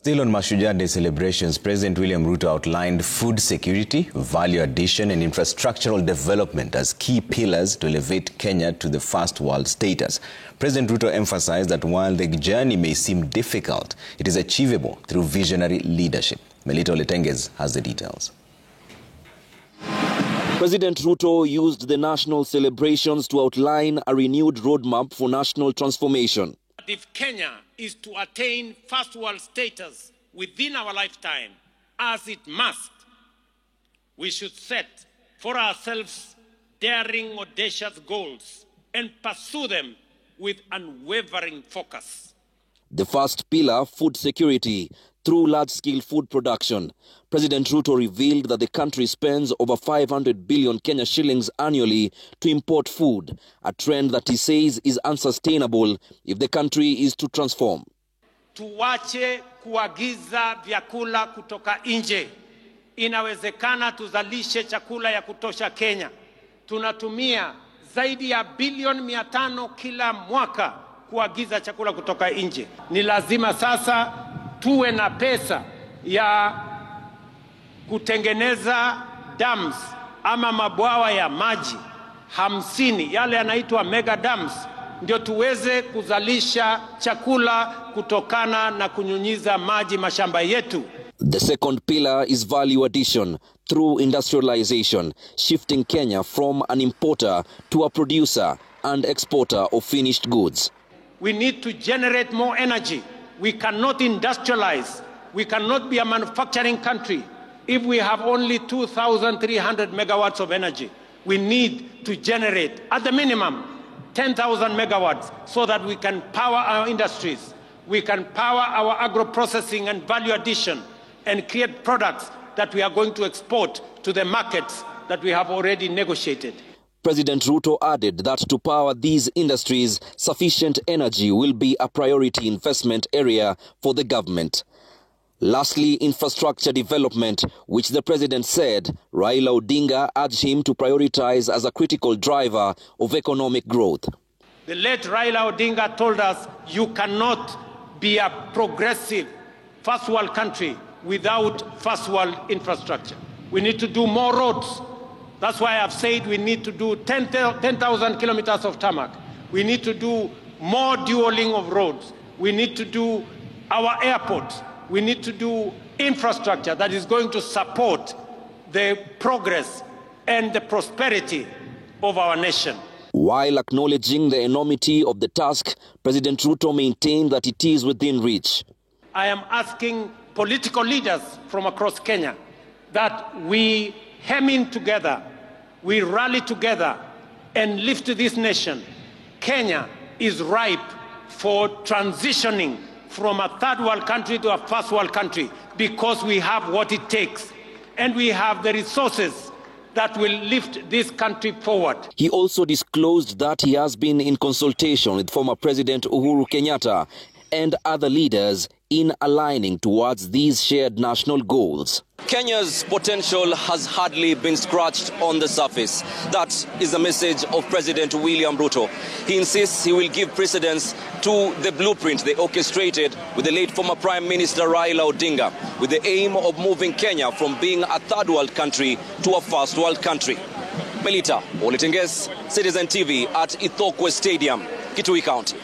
Still on Mashujaa Day celebrations, President William Ruto outlined food security, value addition and infrastructural development as key pillars to elevate Kenya to the first world status. President Ruto emphasized that while the journey may seem difficult, it is achievable through visionary leadership. Melita Oletenges has the details. President Ruto used the national celebrations to outline a renewed roadmap for national transformation. If Kenya is to attain first world status within our lifetime, as it must, we should set for ourselves daring, audacious goals and pursue them with unwavering focus. The first pillar, food security, through large-scale food production. President Ruto revealed that the country spends over 500 billion Kenya shillings annually to import food, a trend that he says is unsustainable if the country is to transform. Tuwache kuagiza vyakula kutoka nje. Inawezekana tuzalishe chakula ya kutosha Kenya. Tunatumia zaidi ya bilioni 500 kila mwaka kuagiza chakula kutoka nje. Ni lazima sasa tuwe na pesa ya kutengeneza dams ama mabwawa ya maji 50, yale yanaitwa mega dams, ndio tuweze kuzalisha chakula kutokana na kunyunyiza maji mashamba yetu. The second pillar is value addition through industrialization, shifting Kenya from an importer to a producer and exporter of finished goods. We need to generate more energy. We cannot industrialize. We cannot be a manufacturing country if we have only 2,300 megawatts of energy. We need to generate, at the minimum, 10,000 megawatts so that we can power our industries. We can power our agro-processing and value addition and create products that we are going to export to the markets that we have already negotiated. President Ruto added that to power these industries, sufficient energy will be a priority investment area for the government. Lastly, infrastructure development, which the president said Raila Odinga urged him to prioritize as a critical driver of economic growth. The late Raila Odinga told us you cannot be a progressive first world country without first world infrastructure. We need to do more roads. That's why I've said we need to do 10,000 kilometers of tarmac. We need to do more dualing of roads. We need to do our airports. We need to do infrastructure that is going to support the progress and the prosperity of our nation. While acknowledging the enormity of the task, President Ruto maintained that it is within reach. I am asking political leaders from across Kenya that we hem in together, we rally together and lift this nation. Kenya is ripe for transitioning from a third world country to a first world country because we have what it takes and we have the resources that will lift this country forward. He also disclosed that he has been in consultation with former President Uhuru Kenyatta and other leaders in aligning towards these shared national goals. Kenya's potential has hardly been scratched on the surface. That is the message of President William Ruto. He insists he will give precedence to the blueprint they orchestrated with the late former Prime Minister Raila Odinga, with the aim of moving Kenya from being a third world country to a first world country. Melita Oletenges, Citizen TV at Ithokwe Stadium, Kitui County.